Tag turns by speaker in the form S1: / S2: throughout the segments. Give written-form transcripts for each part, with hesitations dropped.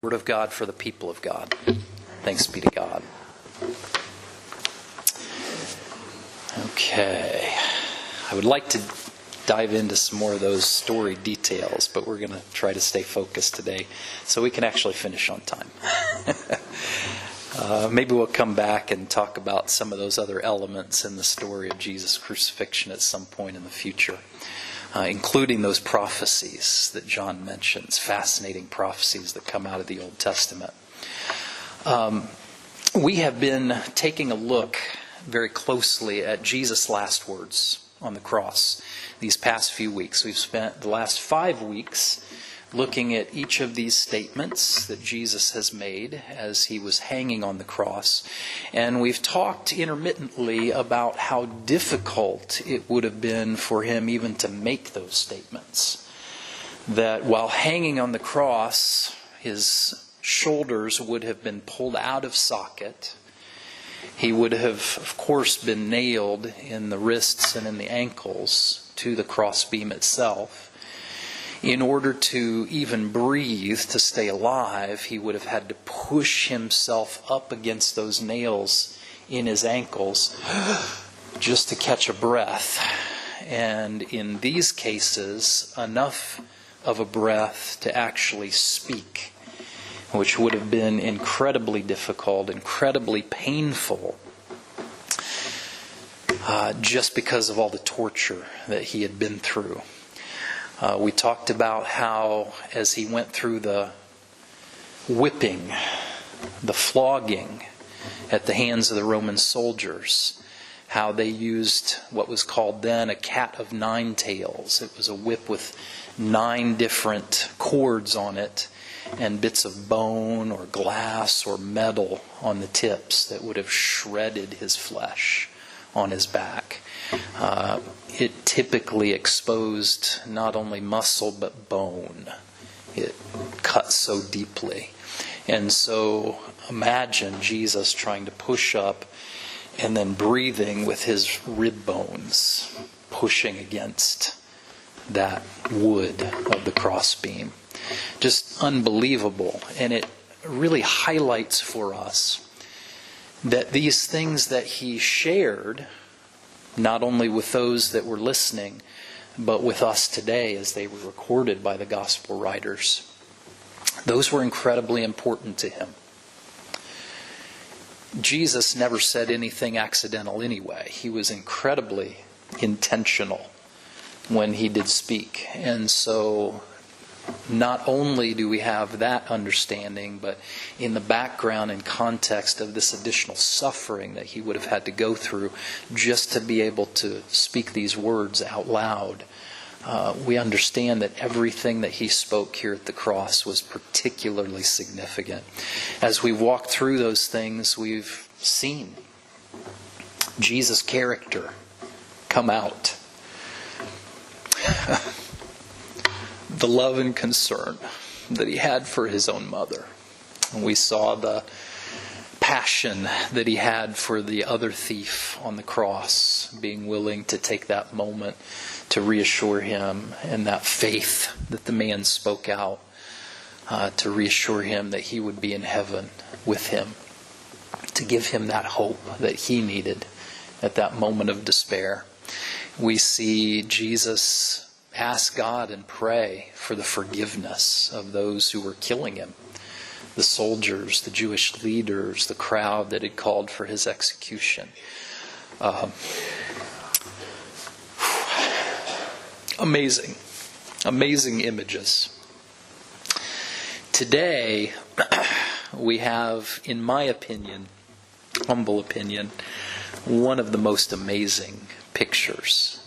S1: Word of God for the people of God. Thanks be to God. Okay. I would like to dive into some more of those story details, but we're going to try to stay focused today so we can actually finish on time. Maybe we'll come back and talk about some of those other elements in the story of Jesus' crucifixion at some point in the future. Including those prophecies that John mentions, fascinating prophecies that come out of the Old Testament. We have been taking a look very closely at Jesus' last words on the cross these past few weeks. We've spent the last 5 weeks looking at each of these statements that Jesus has made as he was hanging on the cross. And we've talked intermittently about how difficult it would have been for him even to make those statements. That while hanging on the cross, his shoulders would have been pulled out of socket. He would have, of course, been nailed in the wrists and in the ankles to the crossbeam itself. In order to even breathe, to stay alive, he would have had to push himself up against those nails in his ankles just to catch a breath. And in these cases, enough of a breath to actually speak, which would have been incredibly difficult, incredibly painful, just because of all the torture that he had been through. We talked about how, as he went through the whipping, the flogging at the hands of the Roman soldiers, how they used what was called then a cat of 9 tails. It was a whip with 9 different cords on it and bits of bone or glass or metal on the tips that would have shredded his flesh on his back. It typically exposed not only muscle but bone. It cut so deeply. And so imagine Jesus trying to push up and then breathing with his rib bones pushing against that wood of the crossbeam. Just unbelievable. And it really highlights for us that these things that he shared, not only with those that were listening, but with us today as they were recorded by the gospel writers, those were incredibly important to him. Jesus never said anything accidental anyway. He was incredibly intentional when he did speak. And so not only do we have that understanding, but in the background and context of this additional suffering that he would have had to go through just to be able to speak these words out loud, we understand that everything that he spoke here at the cross was particularly significant. As we walk through those things, we've seen Jesus' character come out. The love and concern that he had for his own mother. And we saw the passion that he had for the other thief on the cross, being willing to take that moment to reassure him, and that faith that the man spoke out to reassure him that he would be in heaven with him, to give him that hope that he needed at that moment of despair. We see Jesus ask God and pray for the forgiveness of those who were killing him. The soldiers, the Jewish leaders, the crowd that had called for his execution. Amazing images. Today, we have, in my opinion, humble opinion, one of the most amazing pictures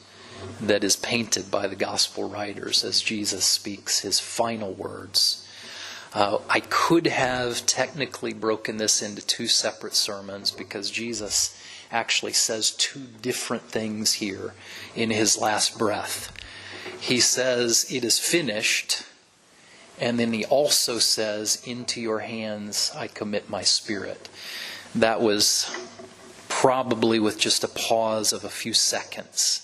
S1: that is painted by the gospel writers as Jesus speaks his final words. I could have technically broken this into 2 separate sermons because Jesus actually says 2 different things here in his last breath. He says, "It is finished," and then he also says, "Into your hands I commit my spirit." That was probably with just a pause of a few seconds.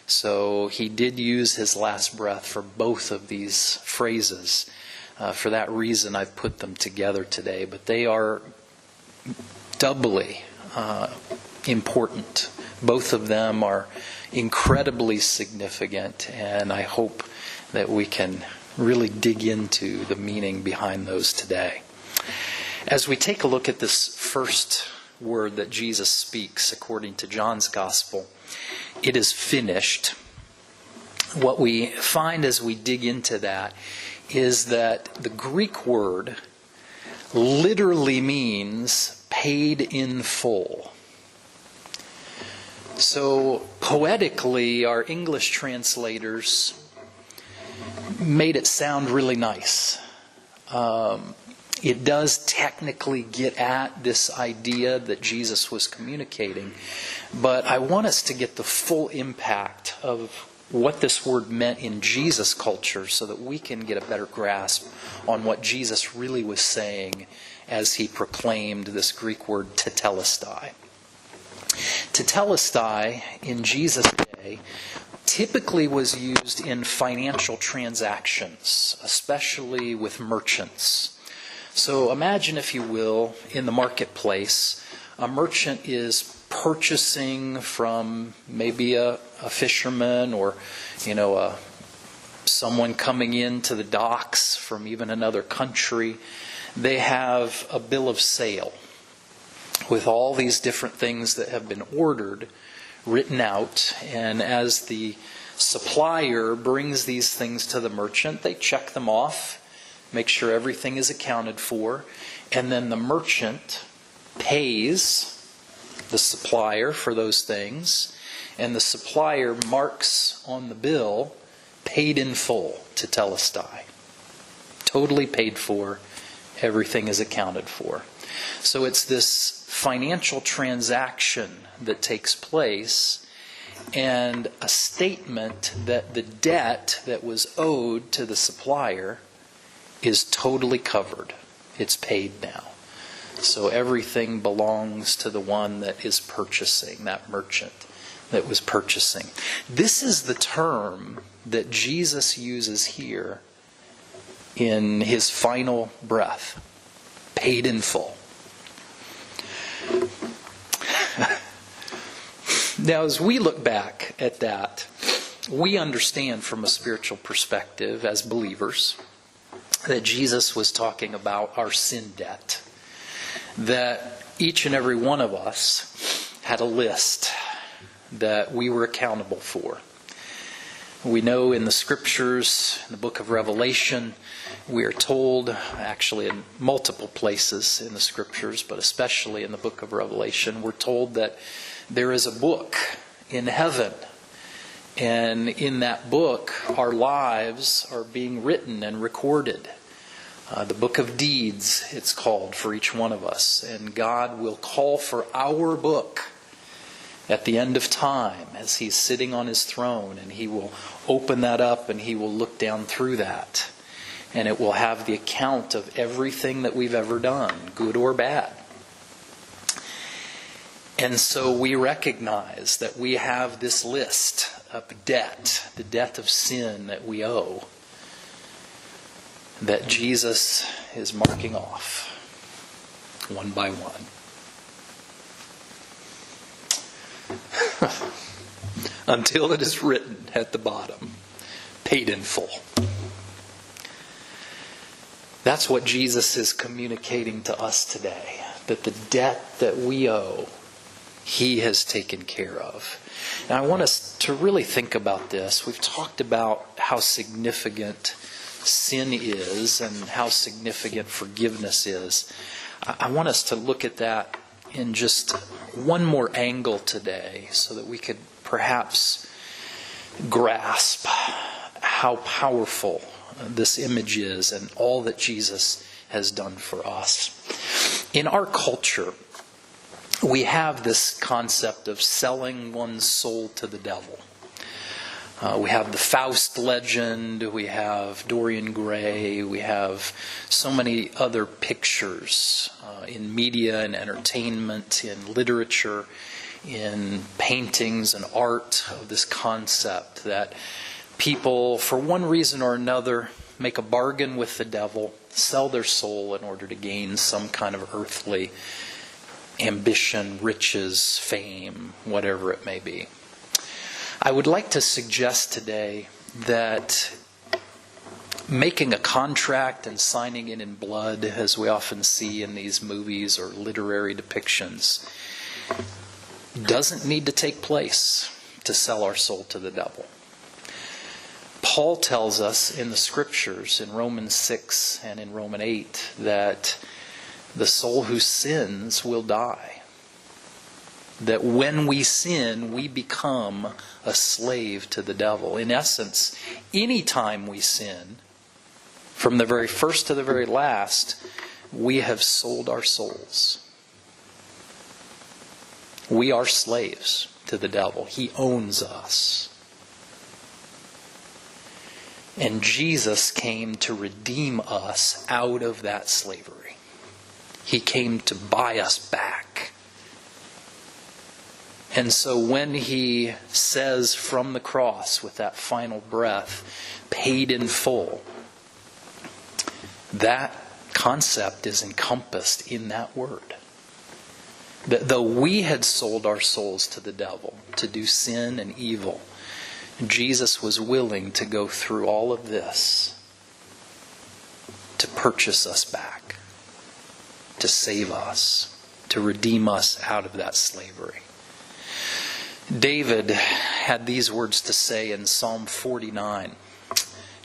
S1: So he did use his last breath for both of these phrases. For that reason, I've put them together today. But they are doubly important. Both of them are incredibly significant, and I hope that we can really dig into the meaning behind those today. As we take a look at this first word that Jesus speaks according to John's Gospel, it is finished. What we find as we dig into that is that the Greek word literally means paid in full. So poetically, our English translators made it sound really nice. It does technically get at this idea that Jesus was communicating, but I want us to get the full impact of what this word meant in Jesus' culture so that we can get a better grasp on what Jesus really was saying as he proclaimed this Greek word tetelestai. Tetelestai in Jesus' day typically was used in financial transactions, especially with merchants. So imagine, if you will, in the marketplace, a merchant is purchasing from maybe a fisherman or, someone coming into the docks from even another country. They have a bill of sale with all these different things that have been ordered written out, and as the supplier brings these things to the merchant, they check them off, make sure everything is accounted for, and then the merchant pays the supplier for those things, and the supplier marks on the bill, paid in full, tetelestai. Totally paid for, everything is accounted for. So it's this financial transaction that takes place, and a statement that the debt that was owed to the supplier is totally covered. It's paid now. So everything belongs to the one that is purchasing, that merchant that was purchasing. This is the term that Jesus uses here in his final breath. Paid in full. Now, as we look back at that, we understand from a spiritual perspective as believers that Jesus was talking about our sin debt. That each and every one of us had a list that we were accountable for. We know in the Scriptures, in the book of Revelation, we are told, actually in multiple places in the Scriptures, but especially in the book of Revelation, we're told that there is a book in heaven. And in that book, our lives are being written and recorded. The book of deeds, it's called, for each one of us. And God will call for our book at the end of time as he's sitting on his throne, and he will open that up and he will look down through that. And it will have the account of everything that we've ever done, good or bad. And so we recognize that we have this list of debt, the debt of sin that we owe, that Jesus is marking off one by one. Until it is written at the bottom, paid in full. That's what Jesus is communicating to us today, that the debt that we owe, he has taken care of. And I want us to really think about this. We've talked about how significant sin is and how significant forgiveness is. I want us to look at that in just one more angle today so that we could perhaps grasp how powerful this image is and all that Jesus has done for us. In our culture, we have this concept of selling one's soul to the devil. We have the Faust legend, we have Dorian Gray, we have so many other pictures in media and entertainment, in literature, in paintings and art of this concept that people, for one reason or another, make a bargain with the devil, sell their soul in order to gain some kind of earthly ambition, riches, fame, whatever it may be. I would like to suggest today that making a contract and signing it in blood, as we often see in these movies or literary depictions, doesn't need to take place to sell our soul to the devil. Paul tells us in the Scriptures, in Romans 6 and in Romans 8, that the soul who sins will die. That when we sin, we become a slave to the devil. In essence, any time we sin, from the very first to the very last, we have sold our souls. We are slaves to the devil. He owns us. And Jesus came to redeem us out of that slavery. He came to buy us back. And so when He says from the cross with that final breath, paid in full, that concept is encompassed in that word. That though we had sold our souls to the devil to do sin and evil, Jesus was willing to go through all of this to purchase us back, to save us, to redeem us out of that slavery. David had these words to say in Psalm 49,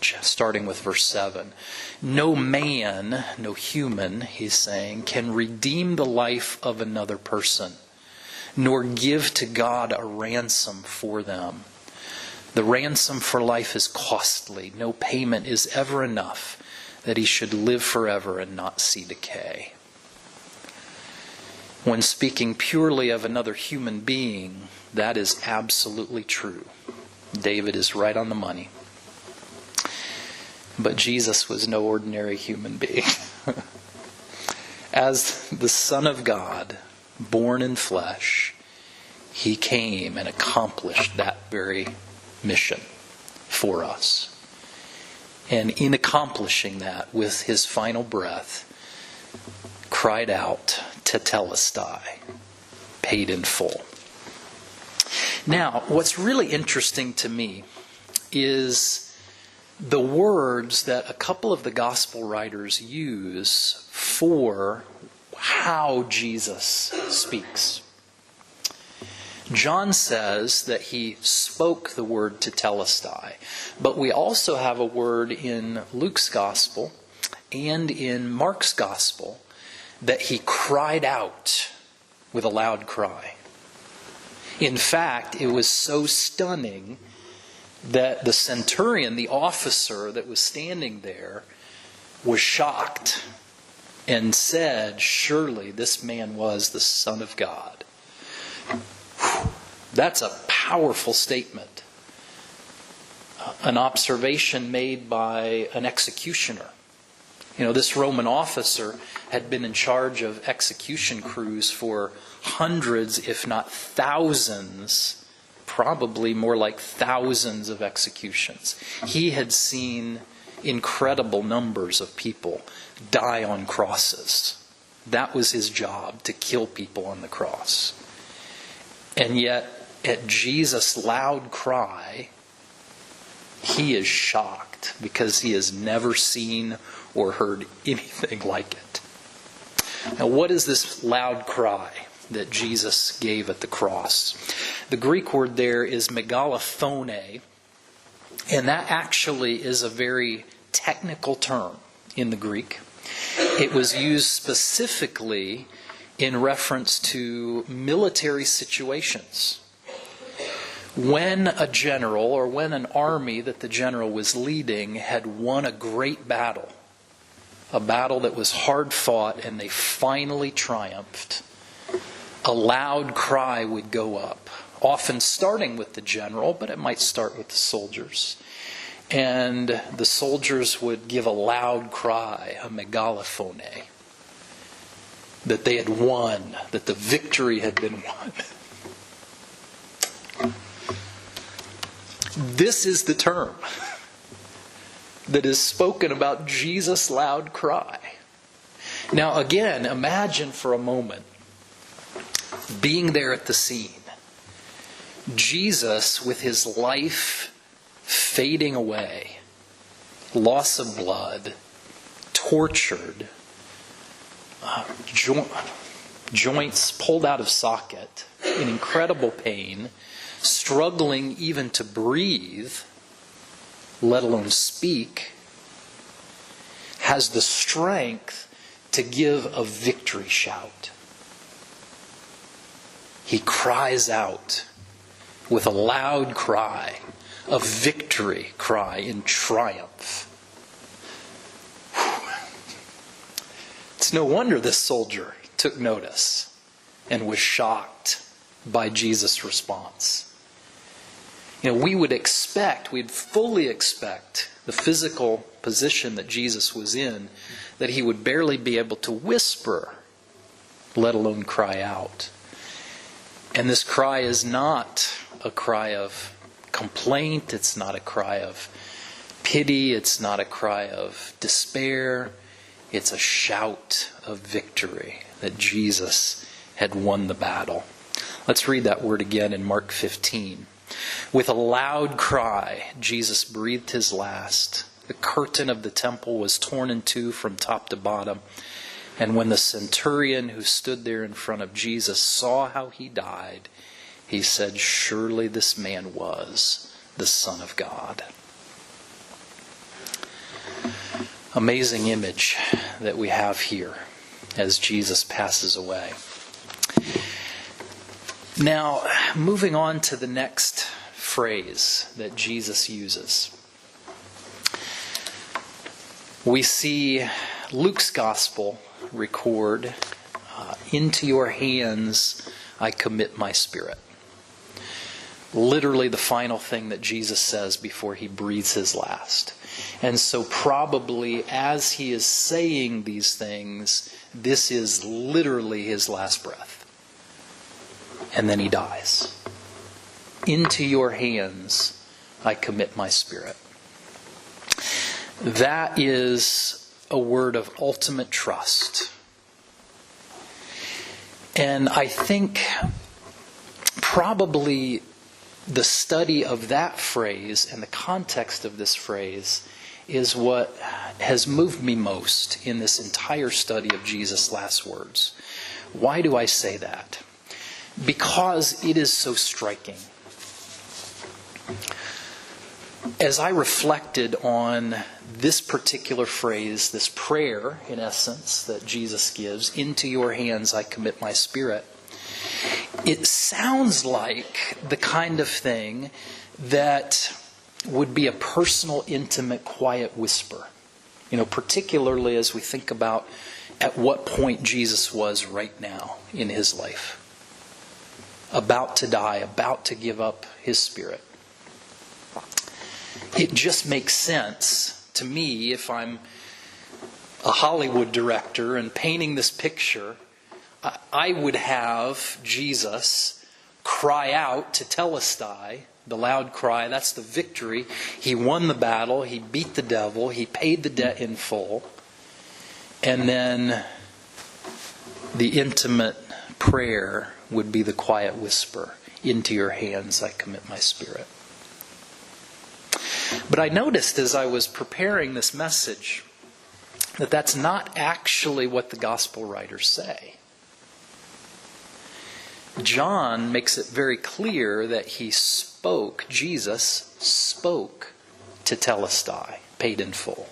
S1: starting with verse 7. No man, no human, he's saying, can redeem the life of another person, nor give to God a ransom for them. The ransom for life is costly. No payment is ever enough that he should live forever and not see decay. When speaking purely of another human being, that is absolutely true. David is right on the money. But Jesus was no ordinary human being. As the Son of God, born in flesh, He came and accomplished that very mission for us. And in accomplishing that, with His final breath, cried out, tetelestai, paid in full. Now, what's really interesting to me is the words that a couple of the gospel writers use for how Jesus speaks. John says that He spoke the word tetelestai, but we also have a word in Luke's gospel and in Mark's gospel that He cried out with a loud cry. In fact, it was so stunning that the centurion, the officer that was standing there, was shocked and said, surely this man was the Son of God. That's a powerful statement. An observation made by an executioner. You know, this Roman officer had been in charge of execution crews for hundreds, if not thousands, probably more like thousands of executions. He had seen incredible numbers of people die on crosses. That was his job, to kill people on the cross. And yet, at Jesus' loud cry, he is shocked because he has never seen or heard anything like it. Now, what is this loud cry that Jesus gave at the cross? The Greek word there is megalophone, and that actually is a very technical term in the Greek. It was used specifically in reference to military situations. When a general or when an army that the general was leading had won a great battle, a battle that was hard fought and they finally triumphed, a loud cry would go up, often starting with the general, but it might start with the soldiers. And the soldiers would give a loud cry, a megalophone, that they had won, that the victory had been won. This is the term. that is spoken about Jesus' loud cry. Now again, imagine for a moment being there at the scene. Jesus with his life fading away, loss of blood, tortured, joints pulled out of socket, in incredible pain, struggling even to breathe, let alone speak, has the strength to give a victory shout. He cries out with a loud cry, a victory cry in triumph. It's no wonder this soldier took notice and was shocked by Jesus' response. We'd fully expect the physical position that Jesus was in, that he would barely be able to whisper, let alone cry out. And this cry is not a cry of complaint, it's not a cry of pity, it's not a cry of despair, it's a shout of victory that Jesus had won the battle. Let's read that word again in Mark 15. With a loud cry, Jesus breathed his last. The curtain of the temple was torn in two from top to bottom. And when the centurion who stood there in front of Jesus saw how he died, he said, "Surely this man was the Son of God." Amazing image that we have here as Jesus passes away. Now, moving on to the next phrase that Jesus uses. We see Luke's gospel record, "Into your hands I commit my spirit." Literally the final thing that Jesus says before he breathes his last. And so probably as he is saying these things, this is literally his last breath. And then he dies. "Into your hands I commit my spirit." That is a word of ultimate trust. And I think probably the study of that phrase and the context of this phrase is what has moved me most in this entire study of Jesus' last words. Why do I say that? Because it is so striking. As I reflected on this particular phrase, this prayer, in essence, that Jesus gives, "Into your hands I commit my spirit," it sounds like the kind of thing that would be a personal, intimate, quiet whisper. Particularly as we think about at what point Jesus was right now in his life. About to die, about to give up his spirit. It just makes sense to me if I'm a Hollywood director and painting this picture. I would have Jesus cry out to Telestai, the loud cry. That's the victory. He won the battle. He beat the devil. He paid the debt in full. And then the intimate prayer would be the quiet whisper, "Into your hands I commit my spirit." But I noticed as I was preparing this message that that's not actually what the gospel writers say. John makes it very clear that Jesus spoke to Telestai, paid in full.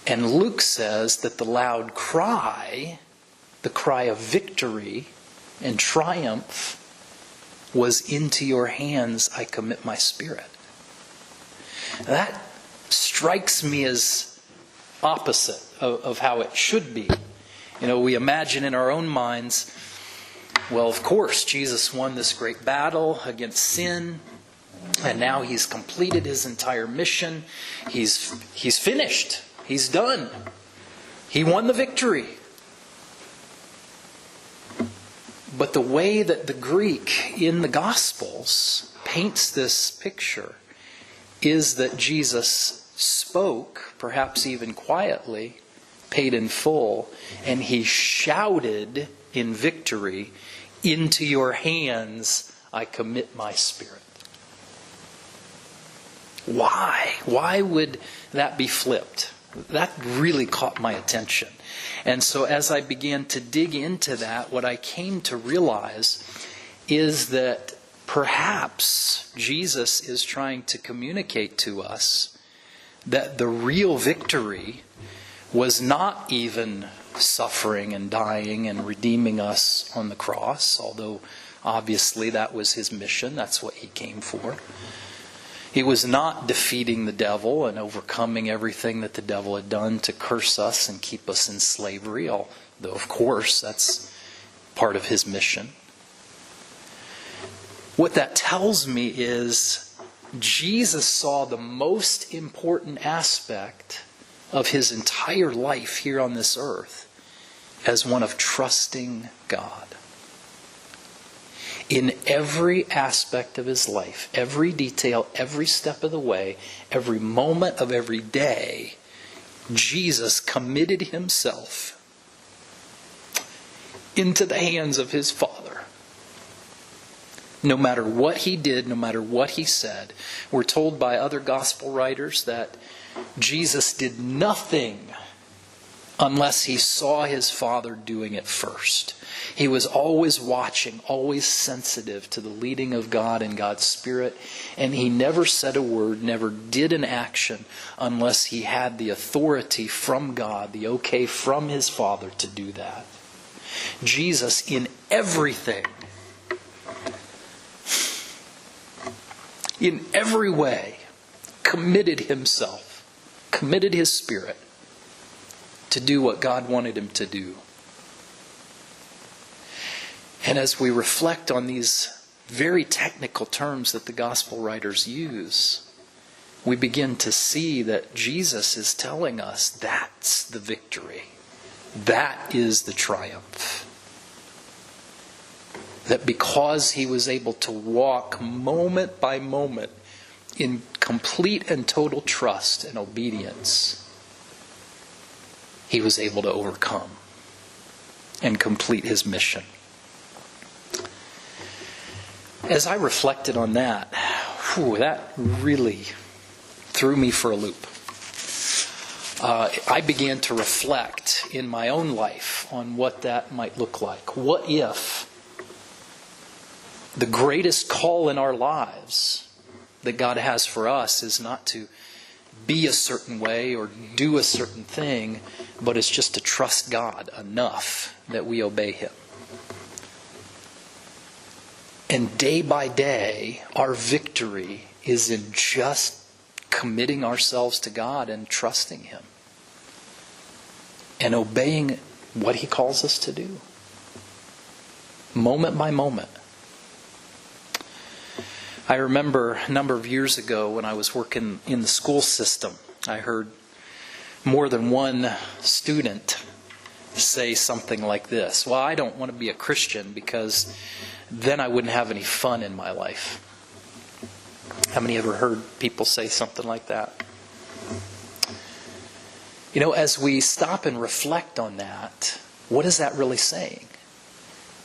S1: And Luke says that the loud cry, the cry of victory and triumph, was, "Into your hands I commit my spirit." That strikes me as opposite of how it should be. We imagine in our own minds, well, of course, Jesus won this great battle against sin, and now he's completed his entire mission. He's finished. He's done. He won the victory. But the way that the Greek in the Gospels paints this picture is that Jesus spoke, perhaps even quietly, paid in full, and he shouted in victory, "Into your hands I commit my spirit." Why? Why would that be flipped? That really caught my attention. And so as I began to dig into that, what I came to realize is that perhaps Jesus is trying to communicate to us that the real victory was not even suffering and dying and redeeming us on the cross, although obviously that was his mission. That's what he came for. It was not defeating the devil and overcoming everything that the devil had done to curse us and keep us in slavery, although of course that's part of his mission. What that tells me is Jesus saw the most important aspect of his entire life here on this earth as one of trusting God. In every aspect of his life, every detail, every step of the way, every moment of every day, Jesus committed himself into the hands of his Father. No matter what he did, no matter what he said, we're told by other gospel writers that Jesus did nothing unless he saw his Father doing it first. He was always watching, always sensitive to the leading of God and God's Spirit, and he never said a word, never did an action unless he had the authority from God, the okay from his Father to do that. Jesus, in everything, in every way, committed himself, committed his spirit to do what God wanted him to do. And as we reflect on these very technical terms that the gospel writers use, we begin to see that Jesus is telling us that's the victory. That is the triumph. That because he was able to walk moment by moment in complete and total trust and obedience, he was able to overcome and complete his mission. As I reflected on that, that really threw me for a loop. I began to reflect in my own life on what that might look like. What if the greatest call in our lives that God has for us is not to be a certain way or do a certain thing, but it's just to trust God enough that we obey him. And day by day, our victory is in just committing ourselves to God and trusting him and obeying what he calls us to do, moment by moment. I remember a number of years ago when I was working in the school system, I heard more than one student say something like this: "Well, I don't want to be a Christian because then I wouldn't have any fun in my life." How many ever heard people say something like that? You know, as we stop and reflect on that, what is that really saying?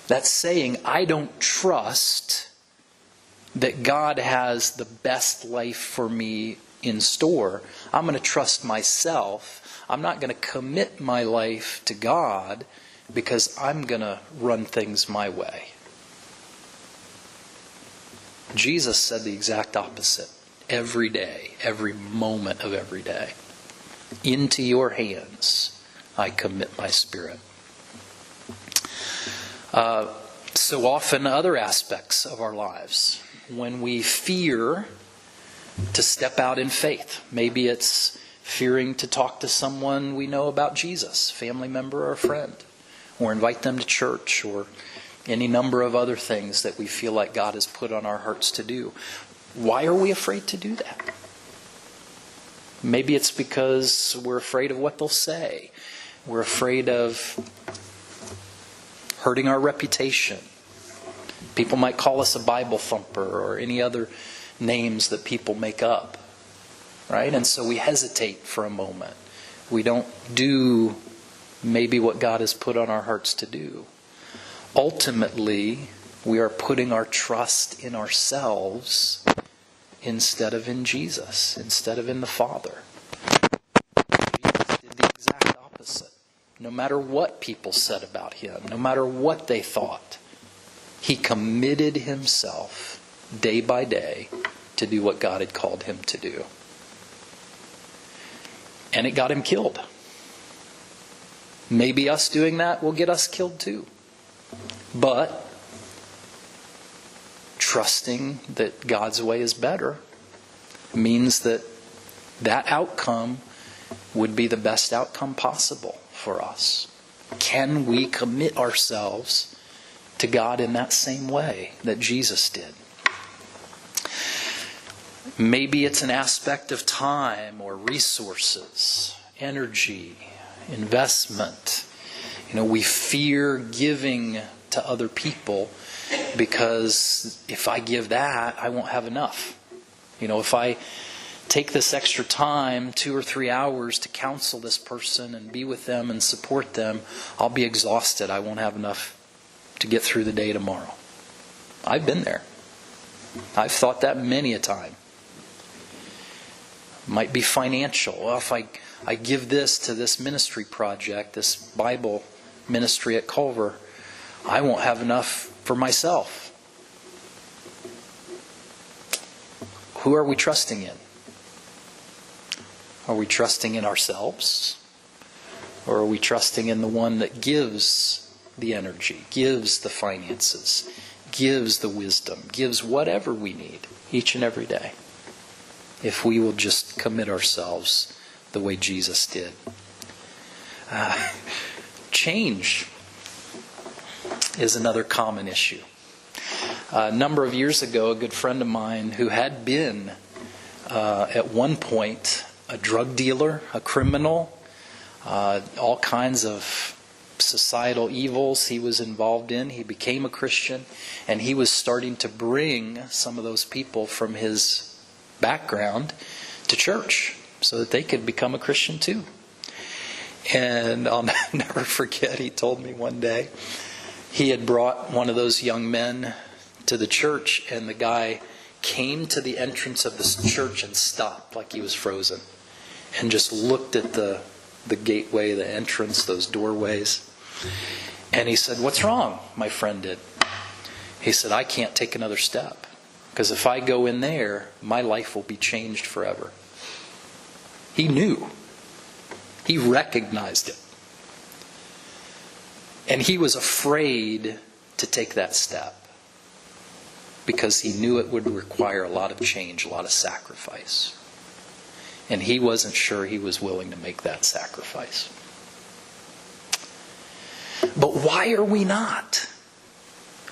S1: That's saying, I don't trust that God has the best life for me in store. I'm going to trust myself. I'm not going to commit my life to God because I'm going to run things my way. Jesus said the exact opposite. Every day, every moment of every day. Into your hands I commit my spirit. So often other aspects of our lives, when we fear to step out in faith, maybe it's fearing to talk to someone we know about Jesus, family member or friend, or invite them to church, or any number of other things that we feel like God has put on our hearts to do. Why are we afraid to do that? Maybe it's because we're afraid of what they'll say. We're afraid of hurting our reputation. People might call us a Bible thumper or any other names that people make up. right? And so we hesitate for a moment. We don't do maybe what God has put on our hearts to do. Ultimately, we are putting our trust in ourselves instead of in Jesus, instead of in the Father. Jesus did the exact opposite. No matter what people said about him, no matter what they thought, he committed himself day by day to do what God had called him to do. And it got him killed. Maybe us doing that will get us killed too. But trusting that God's way is better means that that outcome would be the best outcome possible for us. Can we commit ourselves to God in that same way that Jesus did? Maybe it's an aspect of time or resources, energy, investment. We fear giving to other people because if I give that, I won't have enough. If I take this extra time, 2 or 3 hours to counsel this person and be with them and support them, I'll be exhausted. I won't have enough to get through the day tomorrow. I've been there. I've thought that many a time. Might be financial. Well, if I give this to this ministry project, this Bible ministry at Culver, I won't have enough for myself. Who are we trusting in? Are we trusting in ourselves? Or are we trusting in the one that gives the energy, gives the finances, gives the wisdom, gives whatever we need each and every day? If we will just commit ourselves the way Jesus did. Change is another common issue. A number of years ago, a good friend of mine who had been at one point a drug dealer, a criminal, all kinds of societal evils he was involved in. He became a Christian, and he was starting to bring some of those people from his background to church so that they could become a Christian too. And I'll never forget, he told me one day he had brought one of those young men to the church, and the guy came to the entrance of the church and stopped like he was frozen and just looked at the gateway, the entrance, those doorways. And he said, "What's wrong?" My friend did. He said, "I can't take another step, because if I go in there, my life will be changed forever." He knew. He recognized it. And he was afraid to take that step because he knew it would require a lot of change, a lot of sacrifice. And he wasn't sure he was willing to make that sacrifice. But why are we not?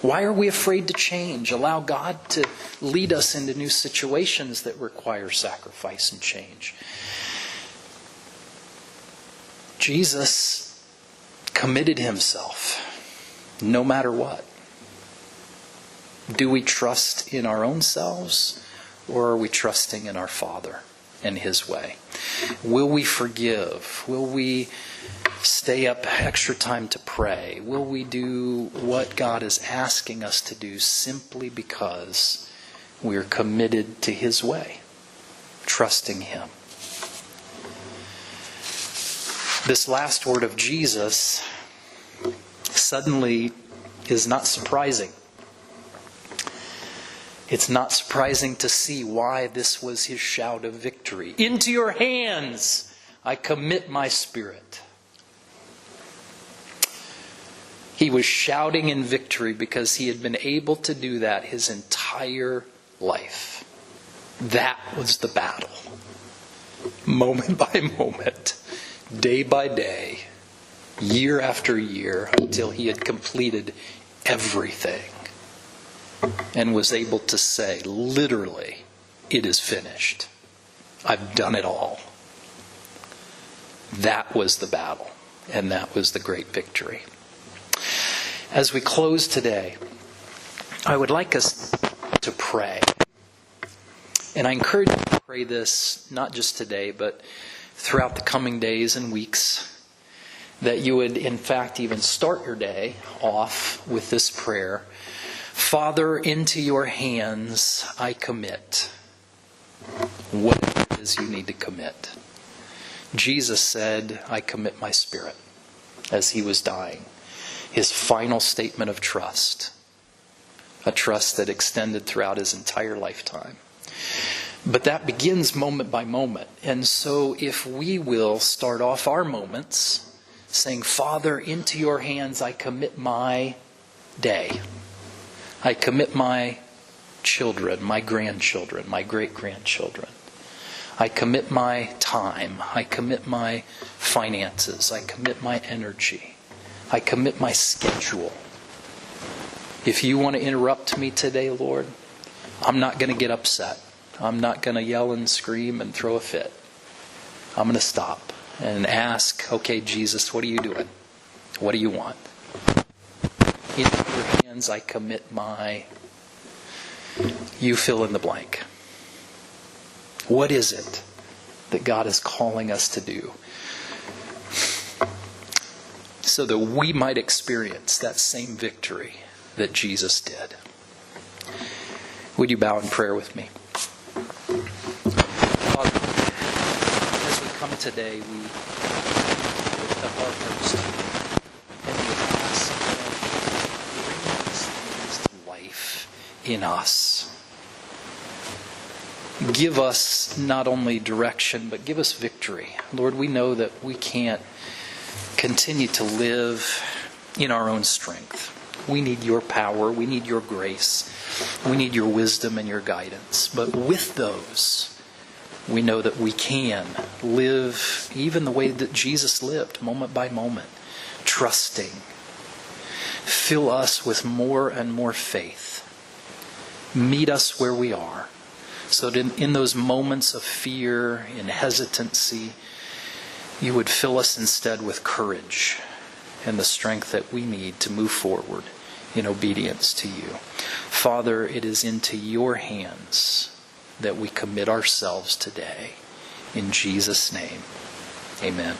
S1: Why are we afraid to change? Allow God to lead us into new situations that require sacrifice and change. Jesus committed himself no matter what. Do we trust in our own selves, or are we trusting in our Father and his way? Will we forgive? Will we stay up extra time to pray? Will we do what God is asking us to do simply because we're committed to his way, trusting him? This last word of Jesus suddenly is not surprising. It's not surprising to see why this was his shout of victory. "Into your hands I commit my spirit." He was shouting in victory because he had been able to do that his entire life. That was the battle. Moment by moment, day by day, year after year, until he had completed everything and was able to say, literally, "It is finished. I've done it all." That was the battle, and that was the great victory. As we close today, I would like us to pray. And I encourage you to pray this not just today, but throughout the coming days and weeks, that you would, in fact, even start your day off with this prayer. Father, into your hands I commit whatever it is you need to commit. Jesus said, I commit my spirit, as he was dying. His final statement of trust. A trust that extended throughout his entire lifetime. But that begins moment by moment. And so if we will start off our moments saying, Father, into your hands I commit my day. I commit my children, my grandchildren, my great-grandchildren. I commit my time. I commit my finances. I commit my energy. I commit my schedule. If you want to interrupt me today, Lord, I'm not going to get upset. I'm not going to yell and scream and throw a fit. I'm going to stop and ask, okay, Jesus, what are you doing? What do you want? Into your hands I commit my... You fill in the blank. What is it that God is calling us to do? So that we might experience that same victory that Jesus did. Would you bow in prayer with me? Father, as we come today, we lift up our hearts to you, and we ask that you bring these things to life in us. Give us not only direction, but give us victory. Lord, we know that we can't continue to live in our own strength. We need your power. We need your grace. We need your wisdom and your guidance. But with those, we know that we can live even the way that Jesus lived, moment by moment, trusting. Fill us with more and more faith. Meet us where we are, so that in those moments of fear and hesitancy, you would fill us instead with courage and the strength that we need to move forward in obedience to you. Father, it is into your hands that we commit ourselves today. In Jesus' name, amen.